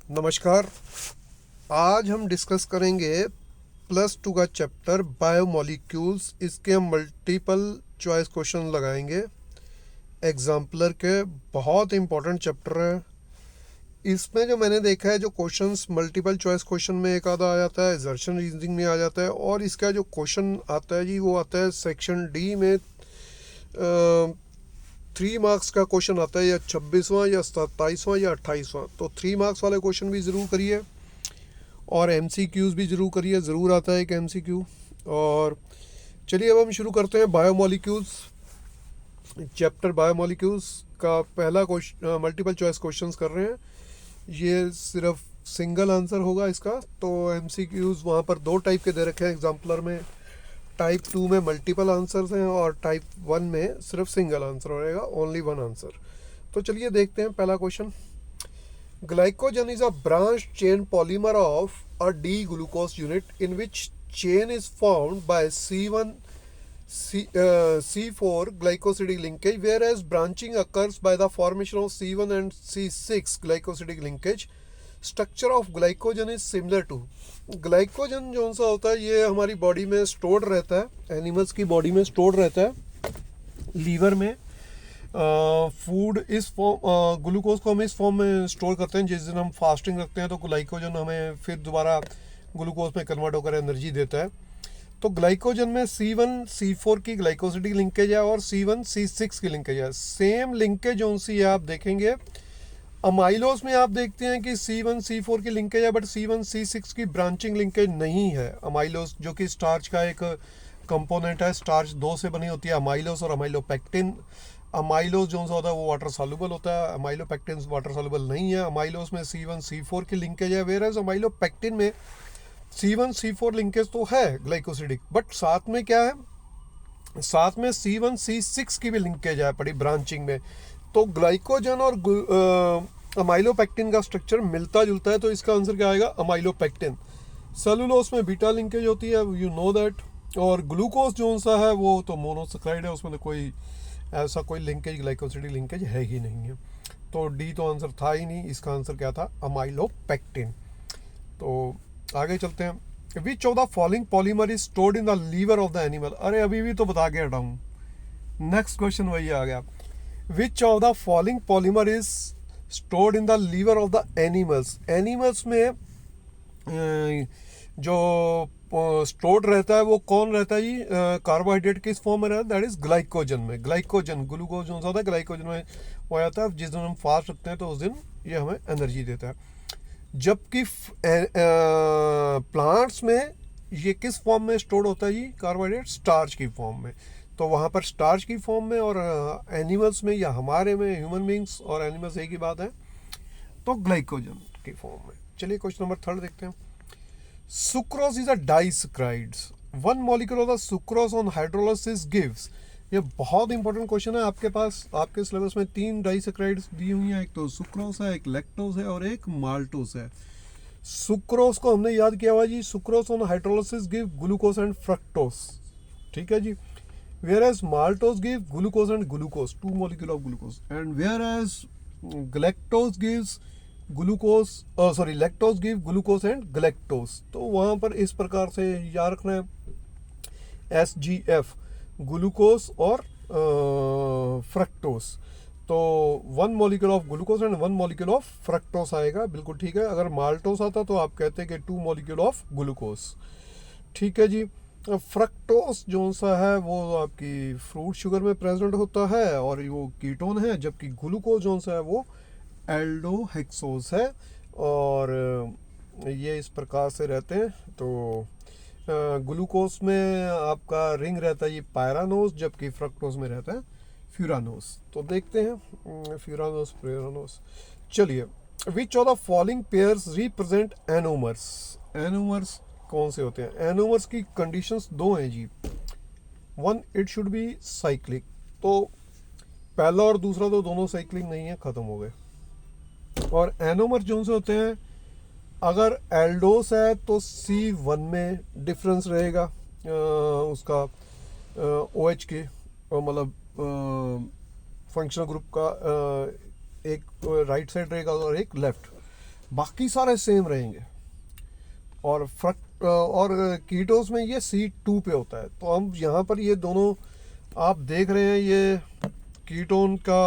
नमस्कार। आज हम डिस्कस करेंगे +2 का चैप्टर बायोमोलिक्यूल्स। इसके हम मल्टीपल चॉइस क्वेश्चन लगाएंगे एग्जाम्पलर के। बहुत इंपॉर्टेंट चैप्टर है। इसमें जो मैंने देखा है, जो क्वेश्चंस मल्टीपल चॉइस क्वेश्चन में एक आधा आ जाता है, एजर्शन रीजनिंग में आ जाता है, और इसका जो क्वेश्चन आता है जी वो आता है सेक्शन डी में। 3 मार्क्स का क्वेश्चन आता है, या 26वां या 27वां या 28वां। तो 3 मार्क्स वाले क्वेश्चन भी ज़रूर करिए और MCQs भी ज़रूर करिए। ज़रूर आता है एक MCQ। और चलिए अब हम शुरू करते हैं बायोमोलिक्यूल्स चैप्टर। बायोमोलिक्यूल्स का पहला क्वेश्चन मल्टीपल चॉइस क्वेश्चंस कर रहे हैं। ये सिर्फ सिंगल आंसर होगा इसका। तो MCQs वहाँ पर 2 टाइप के दे रखे हैं एग्जाम्पलर में। टाइप 2 में मल्टीपल आंसर्स हैं और टाइप 1 में सिर्फ सिंगल आंसर रहेगा, ओनली 1 आंसर। तो चलिए देखते हैं पहला question. Glycogen is a branch chain polymer of a D glucose unit in which chain is formed by C4 glycosidic linkage, whereas branching occurs by the formation of C1 and C6 glycosidic linkage. Structure of glycogen is similar to. Glycogen जो सा होता है ये हमारी body में stored रहता है, animals की बॉडी में स्टोर्ड रहता है लीवर में। फूड इस फॉर्म, ग्लूकोज को हम इस फॉर्म में स्टोर करते हैं। जिस दिन हम फास्टिंग रखते हैं तो ग्लाइकोजन हमें फिर दोबारा ग्लूकोज में कन्वर्ट होकर एनर्जी देता है। तो ग्लाइकोजन में C1 C4 की ग्लाइकोसिडिक लिंकेज है और C1 C6 की लिंकेज है। सेम लिंकेज जो सी है आप देखेंगे अमाइलोस में। आप देखते हैं कि C1 C4 की लिंकेज है, बट C1 C6 की ब्रांचिंग लिंकेज नहीं है। अमाइलोस जो कि स्टार्च का एक कंपोनेंट है, स्टार्च 2 से बनी होती है, अमाइलोस और अमाइलोपेक्टिन। अमाइलोस जो सा होता है वो वाटर सॉल्युबल होता है, अमाइलोपेक्टिन वाटर सॉल्युबल नहीं है। अमाइलोस में C1 C4 की लिंकेज है, वेयरएज अमाइलोपेक्टिन में C1 C4 लिंकेज तो है ग्लाइकोसिडिक, बट साथ में क्या है, साथ में C1 C6 की भी लिंकेज है बड़ी ब्रांचिंग में। तो ग्लाइकोजन और अमाइलोपेक्टिन का स्ट्रक्चर मिलता जुलता है, तो इसका आंसर क्या आएगा, अमाइलोपेक्टिन। सेलुलोस में बीटा लिंकेज होती है, यू नो दैट। और ग्लूकोज जो सा है वो तो मोनोसेक्राइड है, उसमें कोई ऐसा कोई लिंकेज ग्लाइकोसिडिक लिंकेज है ही नहीं है। तो डी तो आंसर था ही नहीं, इसका आंसर क्या था, अमाइलोपेक्टिन। तो आगे चलते हैं। Which of the following polymer is stored in the liver of the animal. अरे अभी भी तो बता के हटाऊं, नेक्स्ट क्वेश्चन वही आ गया। Which of the following polymer is stored in the liver of the animals. Animals में जो स्टोर्ड रहता है वो कौन रहता है जी, कार्बोहाइड्रेट किस फॉर्म में रहता है, दैट इज ग्लाइकोजन में। ग्लाइकोजन, ग्लूकोज जो होता है ग्लाइकोजन में हो जाता है। जिस दिन हम फास्ट रखते हैं तो उस दिन ये हमें एनर्जी देता है। जबकि प्लांट्स में ये किस फॉर्म में स्टोर्ड होता है जी, कार्बोहाइड्रेट स्टार्च की फॉर्म में। तो वहाँ पर स्टार्च की फॉर्म में, और एनिमल्स में या हमारे में, ह्यूमन बींग्स और एनिमल्स एक ही बात है, तो ग्लाइकोजन की फॉर्म में। चलिए क्वेश्चन नंबर 3 देखते हैं। Sucrose is a disaccharides. One molecule of the sucrose on hydrolysis gives. ये बहुत इंपॉर्टेंट क्वेश्चन है। आपके पास आपके सिलेबस में 3 डाइसक्राइड्स दी हुई हैं, एक तो सुक्रोज है, एक लैक्टोज है और एक माल्टोज है। सुक्रोज को हमने याद किया हुआ जी, sucrose on hydrolysis give glucose and fructose, ठीक है जी। whereas maltose give glucose and glucose, 2 molecule of glucose, and whereas galactose gives glucose, lactose give glucose and galactose। तो वहाँ पर इस प्रकार से याद रखना है, SGF ग्लूकोज और फ्रक्टोस। तो 1 molecule of glucose and 1 molecule of fructose आएगा, बिल्कुल ठीक है। अगर माल्टोस आता तो आप कहते हैं कि 2 मॉलिक्यूल ऑफ ग्लूकोज, ठीक है जी। फ्रक्टोस जो सा है वो आपकी फ्रूट शुगर में प्रेजेंट होता है और वो कीटोन है, जबकि ग्लूकोज जो सा है वो एल्डोहेक्सोज है। और ये इस प्रकार से रहते हैं। तो ग्लूकोज में आपका रिंग रहता है ये पायरानोस, जबकि फ्रक्टोज में रहता है फ्यूरानोस। तो देखते हैं फ्यूरानोस फ्यूरानोस। चलिए, विच of the following pairs represent anomers. Anomers कौन से होते हैं, एनोमर्स की कंडीशंस 2 हैं जी। 1, इट शुड बी साइक्लिक। तो पहला और दूसरा तो दोनों साइक्लिक नहीं है, खत्म हो गए। और एनोमर जो से होते हैं, अगर एल्डोस है तो C1 में डिफरेंस रहेगा उसका OH के, मतलब फंक्शनल ग्रुप का एक राइट साइड रहेगा और एक लेफ्ट। बाकी सारे सेम रहेंगे। और कीटोस में ये C2 पे होता है। तो हम यहाँ पर ये दोनों आप देख रहे हैं, ये कीटोन का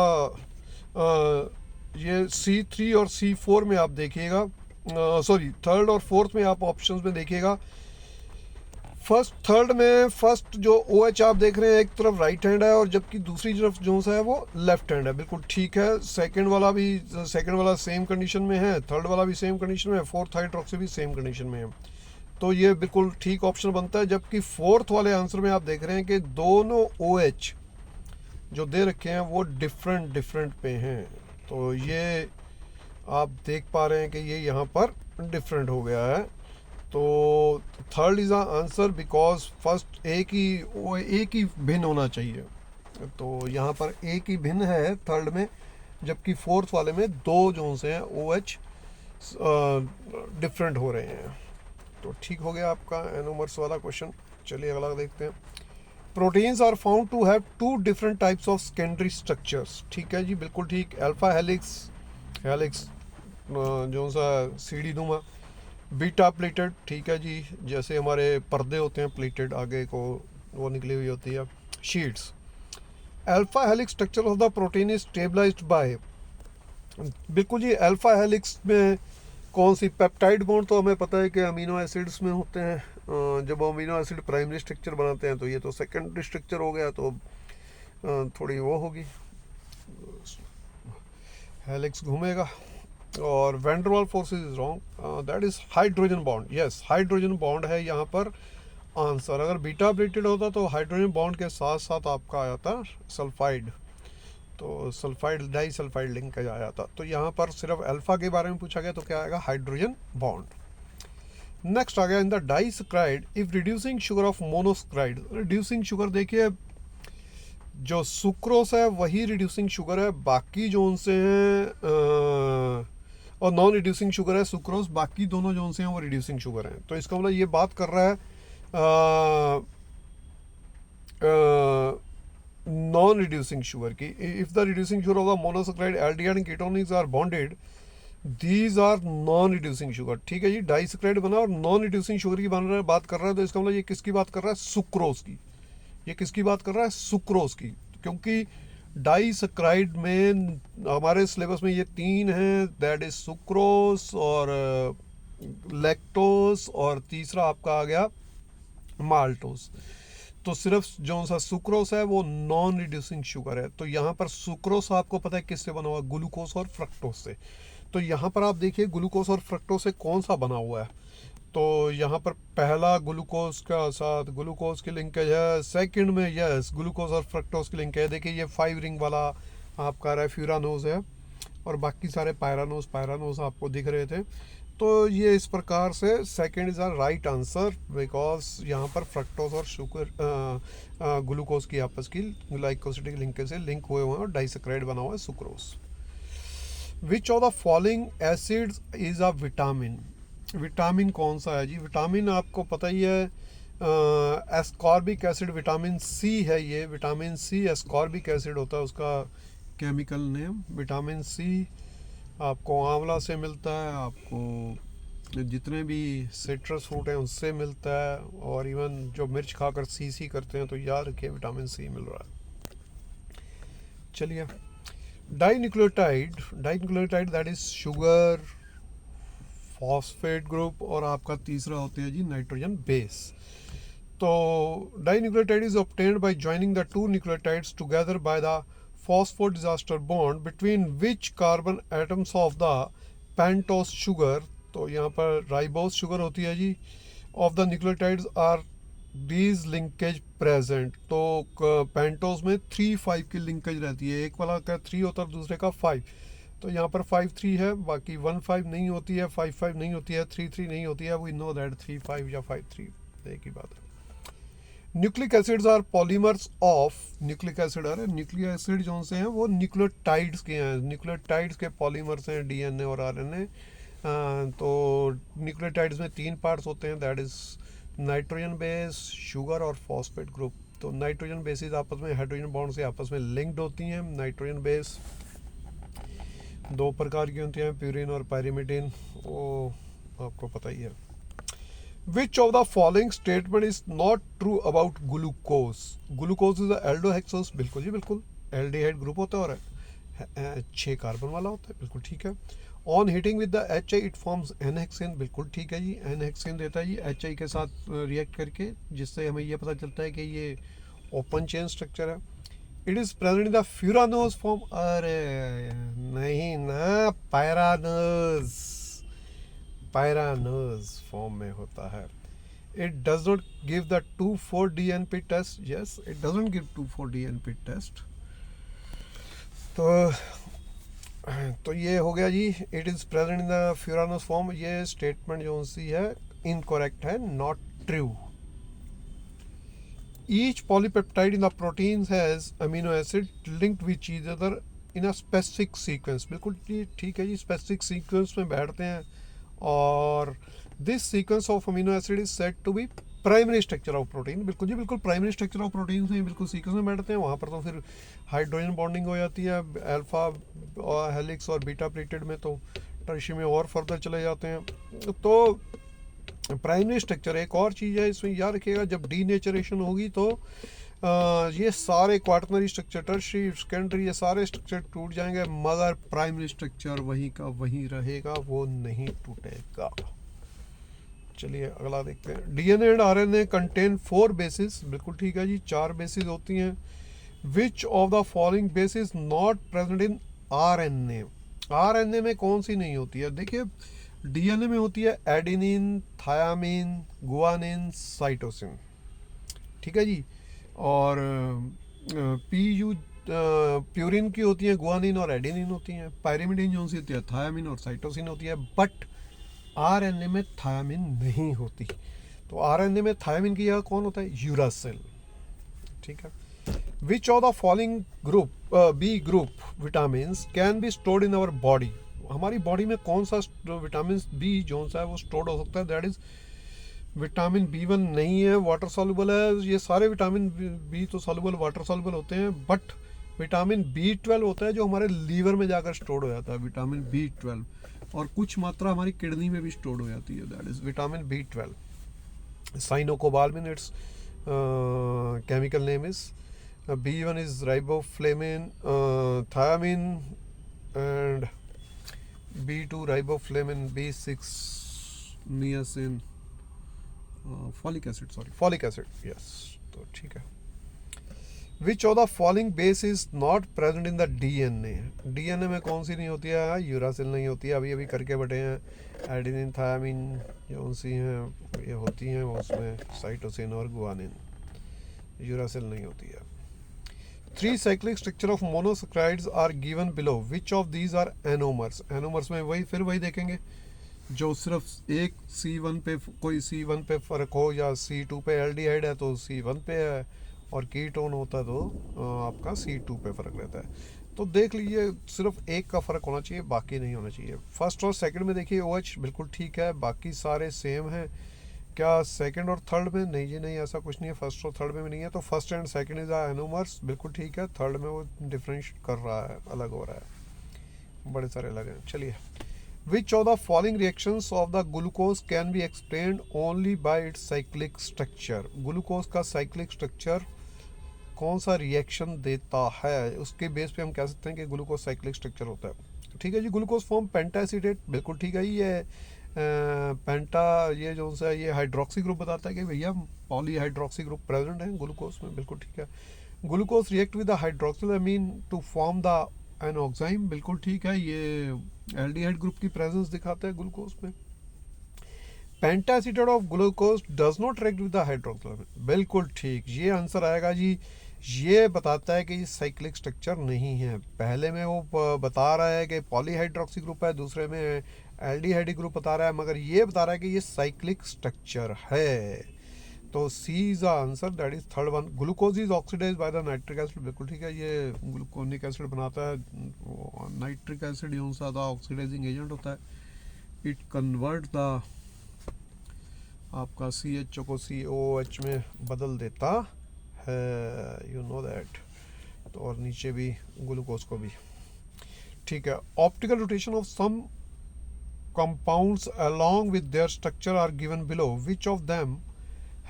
ये C3 और C4 में आप देखिएगा, सॉरी थर्ड और फोर्थ में आप ऑप्शंस में देखिएगा। थर्ड में फर्स्ट जो OH आप देख रहे हैं एक तरफ राइट हैंड है, और जबकि दूसरी तरफ जो सा है वो लेफ्ट हैंड है। बिल्कुल ठीक है। सेकंड वाला सेम कंडीशन में है, थर्ड वाला भी सेम कंडीशन में है, फोर्थ हाइड्रोक्सी भी सेम कंडीशन में है। तो ये बिल्कुल ठीक ऑप्शन बनता है। जबकि फोर्थ वाले आंसर में आप देख रहे हैं कि दोनों OH जो दे रखे हैं वो डिफरेंट पे हैं। तो ये आप देख पा रहे हैं कि ये यहाँ पर डिफरेंट हो गया है। तो third is answer because first एक ही भिन्न होना चाहिए। तो यहाँ पर एक ही भिन्न है थर्ड में, जबकि फोर्थ वाले में दो जो से हैं OH डिफरेंट हो रहे हैं। तो ठीक हो गया आपका एनोमर्स वाला क्वेश्चन। चलिए अगला देखते हैं। Proteins are found to have 2 different types of secondary structures. ठीक है जी, बिल्कुल ठीक। अल्फा हेलिक्स जो सा सीढ़ी नुमा, बीटा प्लेटेड, ठीक है जी, जैसे हमारे पर्दे होते हैं प्लेटेड, आगे को वो निकली हुई होती है sheets. Alpha helix structure of the protein is stabilized by, बिल्कुल जी, अल्फा हेलिक्स में कौन सी पेप्टाइड बॉन्ड, तो हमें पता है कि अमीनो एसिड्स में होते हैं। जब अमीनो एसिड प्राइमरी स्ट्रक्चर बनाते हैं तो ये तो सेकेंडरी स्ट्रक्चर हो गया, तो थोड़ी वो होगी, हेलिक्स घूमेगा। और van der Waals forces is wrong, that is hydrogen bond. Yes, hydrogen bond है यहाँ पर आंसर। अगर बीटा प्लेटेड होता तो हाइड्रोजन बॉन्ड के साथ साथ आपका आया था सल्फाइड, तो सल्फाइड डाई सल्फाइड लिंक आ जाता। तो यहाँ पर सिर्फ अल्फा के बारे में पूछा गया, तो क्या आएगा, हाइड्रोजन बॉन्ड। नेक्स्ट आ गया, in the disaccharide if reducing sugar of monosaccharide. Reducing sugar देखिए, जो सुक्रोस है वही रिड्यूसिंग शुगर है, बाकी जो उनसे हैं और नॉन रिड्यूसिंग शुगर है सुक्रोस, बाकी दोनों जो उनसे हैं वो रिड्यूसिंग शुगर हैं। तो इसका मतलब ये बात कर रहा है नॉन रिड्यूसिंग शुगर की। If the reducing sugar of the monosaccharide aldehyde and ketonics are bonded, these are non reducing sugar. ठीक है जी, डाइसैकेराइड बना और नॉन रिड्यूसिंग शुगर की बात कर रहा है, तो इसका मतलब ये किसकी बात कर रहा है, सुक्रोज की। ये किसकी बात कर रहा है, सुक्रोज की, क्योंकि डाइसैकेराइड में हमारे सिलेबस में ये 3 हैं, दैट इज सुक्रोज और लैक्टोज और तीसरा आपका आ गया माल्टोज। तो सिर्फ जो सा सुक्रोस है वो नॉन रिड्यूसिंग शुगर है। तो यहाँ पर सुक्रोस आपको पता है किससे बना हुआ, ग्लूकोज और फ्रक्टोज से। तो यहाँ पर आप देखिए ग्लूकोज और फ्रक्टोज से कौन सा बना हुआ है, तो यहाँ पर पहला ग्लूकोज का साथ ग्लूकोज की लिंकेज है, सेकंड में यस ग्लूकोज और फ्रक्टोज की लिंकेज है। देखिए ये 5 रिंग वाला आपका रेफ्यूरानोज है और बाकी सारे पायरानोज आपको दिख रहे थे। तो ये इस प्रकार से second is a right answer, because यहाँ पर फ्रक्टोज और शुगर ग्लूकोज की आपस की ग्लाइकोसिडिक लिंकेज से लिंक हुए हुए हैं और डाइसैकेराइड बना हुआ है sucrose. Which of the following acids is a vitamin. Vitamin कौन सा है जी, विटामिन आपको पता ही है एस्कॉर्बिक एसिड, विटामिन सी है ये, विटामिन सी एस्कॉर्बिक एसिड होता है उसका केमिकल नेम। विटामिन सी आपको आंवला से मिलता है, आपको जितने भी सिट्रस फ्रूट हैं उससे मिलता है, और इवन जो मिर्च खाकर सी करते हैं तो याद रखिए विटामिन सी मिल रहा है। चलिए, dinucleotide that is sugar, phosphate group, और आपका तीसरा होते हैं जी नाइट्रोजन बेस। तो dinucleotide is obtained by joining the 2 nucleotides together by the phosphodiester bond between which carbon atoms of the pentose sugar। तो यहाँ पर राइबोस शुगर होती है जी, of the nucleotides are these linkage present. तो pentose में 3-5 की लिंकेज रहती है, एक वाला का 3 होता है दूसरे का 5। तो यहाँ पर 5-3 है, बाकी 1-5 नहीं होती है, 5-5 नहीं होती है, 3-3 नहीं होती है। वी नो दैट 3-5 या 5-3 एक ही बात है। Nucleic acids are polymers of, nucleic acid जो से हैं वो न्यूक्लियोटाइड्स के हैं, न्यूक्लियोटाइड्स के पॉलीमर्स हैं, डीएनए और आरएनए। तो न्यूक्लियोटाइड्स में 3 पार्ट्स होते हैं, that is nitrogen base, sugar और फॉस्फेट ग्रुप। तो नाइट्रोजन बेसिस आपस में हाइड्रोजन बॉन्ड से आपस में लिंक्ड होती हैं, नाइट्रोजन बेस दो प्रकार की होती हैं, प्यूरिन और पायरिमिडिन, वो आपको पता ही है। Which of the following statement is not true about glucose? Glucose is aldohexose, बिल्कुल जी बिल्कुल, एल्डिहाइड ग्रुप होता है और 6 कार्बन वाला होता है, बिल्कुल ठीक है। On heating with the H I it forms an hexane, बिल्कुल ठीक है जी, एन हेक्सेन देता है जी एच आई के साथ रिएक्ट करके, जिससे हमें ये पता चलता है कि ये ओपन चेन स्ट्रक्चर है। It is present in the furanose form, अरे नहीं ना, पायरानोज, पायरानोज फॉर्म में होता है। It does not give the 2,4 DNP test, yes it doesn't give 2,4 DNP test. तो ये हो गया जी, it is present in the furanose form, ये स्टेटमेंट जो सी है इनकरेक्ट है, not true. Each polypeptide in the protein has amino acid linked with each other in a specific sequence, बिल्कुल ठीक है जी, स्पेसिफिक सीक्वेंस में बैठते हैं, और this sequence of amino acid is said to be primary structure of protein, बिल्कुल जी बिल्कुल, प्राइमरी स्ट्रक्चर ऑफ प्रोटीन से बिल्कुल सीक्वेंस में बैठते हैं, वहाँ पर तो फिर हाइड्रोजन बॉन्डिंग हो जाती है, अल्फा और हेलिक्स और बीटा प्लेटेड में तो टर्शी में और फर्दर चले जाते हैं। तो प्राइमरी स्ट्रक्चर एक और चीज़ है, इसमें याद रखिएगा, जब डीनेचरेशन होगी तो ये सारे क्वार्टनरी स्ट्रक्चर, टर्शरी, सेकेंडरी, ये सारे स्ट्रक्चर टूट जाएंगे, मगर प्राइमरी स्ट्रक्चर वहीं का वहीं रहेगा, वो नहीं टूटेगा। चलिए अगला देखते हैं। DNA and RNA contain 4 basis, बिल्कुल ठीक है जी, 4 बेसिस होती हैं। Which of the following basis not present in RNA? RNA में कौन सी नहीं होती है? देखिए डीएनए में होती है एडेनिन, थायामिन, गुआनिन, साइटोसिन, ठीक है जी, और प्यूरिन की होती है गुआनिन और एडेनिन होती हैं, पायरिमिडिन जो सी होती है थायामिन और साइटोसिन होती है, बट आरएनए में थायामिन नहीं होती। तो आरएनए में थायामिन की जगह कौन होता है? यूरासिल, ठीक है। Which of the following group B group vitamin can be stored in our body? हमारी बॉडी में कौन सा विटामिन बी जो सा है वो स्टोर्ड हो सकता है? दैट इज विटामिन B1 नहीं है, वाटर सॉल्युबल है। ये सारे विटामिन बी तो सॉल्युबल, वाटर सॉल्युबल होते हैं, बट विटामिन B12 होता है जो हमारे लीवर में जाकर स्टोर्ड हो जाता है, विटामिन B12, और कुछ मात्रा हमारी किडनी में भी स्टोर्ड हो जाती है, that is vitamin B12। Cyanocobalamin, it's chemical name is. B1 is riboflavin, thiamine, and B2 riboflavin, B6 niacin, folic acid, yes, तो ठीक है। Which of the following base is not present in the DNA? DNA में कौन सी नहीं होती है? Uracil नहीं होती है, अभी अभी करके बैठे हैं। एडेनिन, थायामिन जो सी हैं ये होती हैं, उसमें साइटोसिन और गुआनिन, यूरासिल नहीं होती है। 3 cyclic structure of monosaccharides are given below. Which of these are anomers? Anomers में वही देखेंगे, जो सिर्फ एक C1 पे, कोई C1 पे फ़र्क हो या C2 पे एल्डिहाइड है तो C1 पे है, और कीटोन होता तो आपका C2 पे फ़र्क रहता है। तो देख लीजिए सिर्फ एक का फ़र्क होना चाहिए, बाकी नहीं होना चाहिए। फर्स्ट और सेकंड में देखिए OH बिल्कुल ठीक है, बाकी सारे सेम हैं। क्या सेकंड और थर्ड में? नहीं जी नहीं, ऐसा कुछ नहीं है, फर्स्ट और थर्ड में भी नहीं है। तो first and second is anomers, बिल्कुल ठीक है। थर्ड में वो डिफरेंशिएट कर रहा है, अलग हो रहा है, बड़े सारे अलग हैं। चलिए, विच of the following reactions of the glucose can be explained only by it's cyclic structure? Glucose का साइक्लिक स्ट्रक्चर कौन सा रिएक्शन देता है, उसके बेस पे हम कह सकते हैं कि ग्लूकोज साइक्लिक स्ट्रक्चर होता है, ठीक है जी। ग्लूकोज फॉर्म पेंटाएसिटेट, बिल्कुल ठीक है। ये पेंटा, ये जो सा ये हाइड्रोक्सी ग्रुप बताता है कि भैया पॉली हाइड्रोक्सी ग्रुप प्रेजेंट है ग्लूकोज में, बिल्कुल ठीक है। Glucose react with the hydroxyl amine to form the an oxime, बिल्कुल ठीक है। ये एल्डिहाइड ग्रुप की प्रेजेंस दिखाता है ग्लूकोज में। Pentaacetate of glucose does not react with the hydroxyl amine, बिल्कुल ठीक, ये आंसर आएगा जी। ये बताता है कि ये साइक्लिक स्ट्रक्चर नहीं है। पहले में वो बता रहा है कि पॉलीहाइड्रोक्सी ग्रुप है, दूसरे में एल्डिहाइड ग्रुप बता रहा है, मगर ये बता रहा है कि ये साइक्लिक स्ट्रक्चर है। तो C is the answer, that is third one. Glucose is oxidise by the nitric acid, बिल्कुल ठीक है। ये ग्लूकोनिक एसिड बनाता है, नाइट्रिक एसिड यूं सा ऑक्सीडाइजिंग एजेंट होता है। इट कन्वर्ट द आपका CH को COH में बदल देता है, यू नो दैट। तो और नीचे भी ग्लूकोज को भी, ठीक है, optical rotation of some compounds along with their structure are given below. Which of them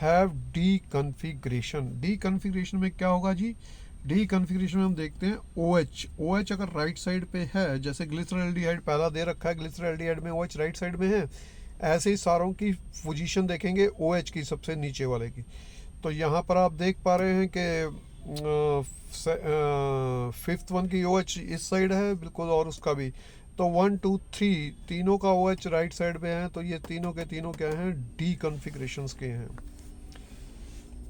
have deconfiguration? Deconfiguration में क्या होगा जी? Deconfiguration में हम देखते हैं OH. OH अगर राइट साइड पे है, जैसे ग्लिसरॉल्डिहाइड पहला दे रखा है, ग्लिसरॉल्डिहाइड में OH राइट साइड में है, ऐसे ही सारों की पोजीशन देखेंगे OH की सबसे नीचे वाले की। तो यहाँ पर आप देख पा रहे हैं कि फिफ्थ वन की OH इस साइड है बिल्कुल, और उसका भी। तो 1 2 3 तीनों का OH राइट साइड पे है, तो ये तीनों के तीनों क्या हैं? डी कन्फिग्रेशंस के हैं।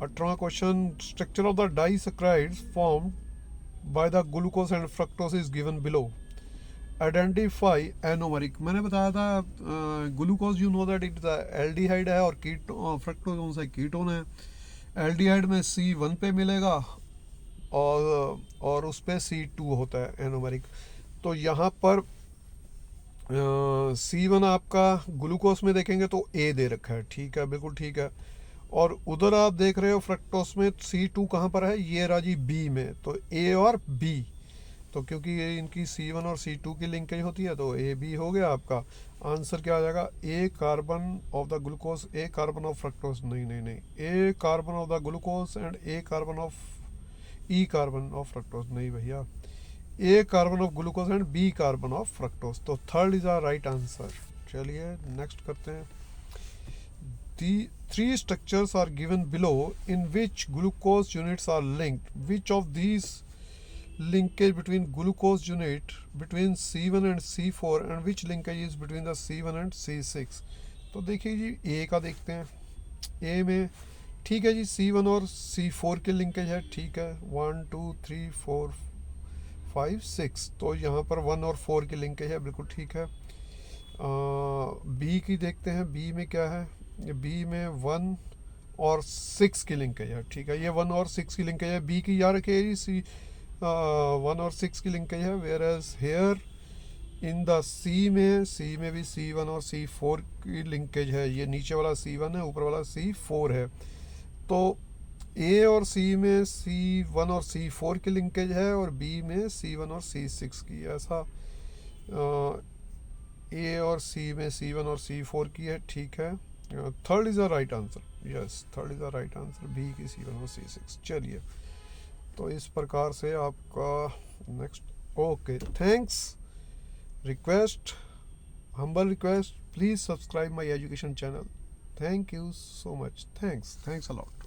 18वां question, structure of the disaccharides formed by the glucose and fructose is given below. Identify anomeric. मैंने बताया था glucose you know that it aldehyde है, और फ्रक्टोज कौन सा कीटोन है। एल्डिहाइड में C1 पे मिलेगा और उस पे C2 होता है एनोमरिक। तो यहाँ पर C1 आपका ग्लूकोज में देखेंगे तो A दे रखा है, ठीक है, बिल्कुल ठीक है। और उधर आप देख रहे हो फ्रक्टोस में C2 कहाँ पर है? ये राजी B में, तो A और B। तो क्योंकि ये इनकी C1 और C2 की लिंकेज होती है, तो AB हो गया आपका। आंसर क्या आ जाएगा? A carbon of the glucose, A carbon of fructose. नहीं नहीं नहीं, A carbon of the glucose and A carbon of E carbon of fructose. नहीं भैया, A carbon of glucose and B carbon of fructose. तो third is our right answer. चलिए next करते हैं। The three structures are given below in which glucose units are linked. Which of these linkage between glucose unit between C1 and C4 and which linkage is between the C1 and C6? तो देखिए जी, A का देखते हैं। A में ठीक है जी, C1 और C4 के लिंकेज है, ठीक है, 1 2 3 4 5 6। तो यहाँ पर 1 और 4 की लिंकेज है, बिल्कुल ठीक है। B की देखते हैं, B में क्या है? B में 1 और 6 की लिंकेज है, ठीक है, ये 1 और 6 की लिंकेज है। B की याद रखिए जी, 1 और 6 की लिंकेज है। Whereas here in the C में भी C1 और C4 की लिंकेज है। ये नीचे वाला C1 है, ऊपर वाला C4 है। तो A और C में C1 और C4 की लिंकेज है, और B में C1 और C6 की। ऐसा A और C में C1 और C4 की है, ठीक है। Third is the right answer. Yes, third is the right answer, B की C1 और C6। चलिए, तो इस प्रकार से आपका next. Okay, thanks. Request, humble request, please subscribe my education channel. Thank you so much. Thanks a lot.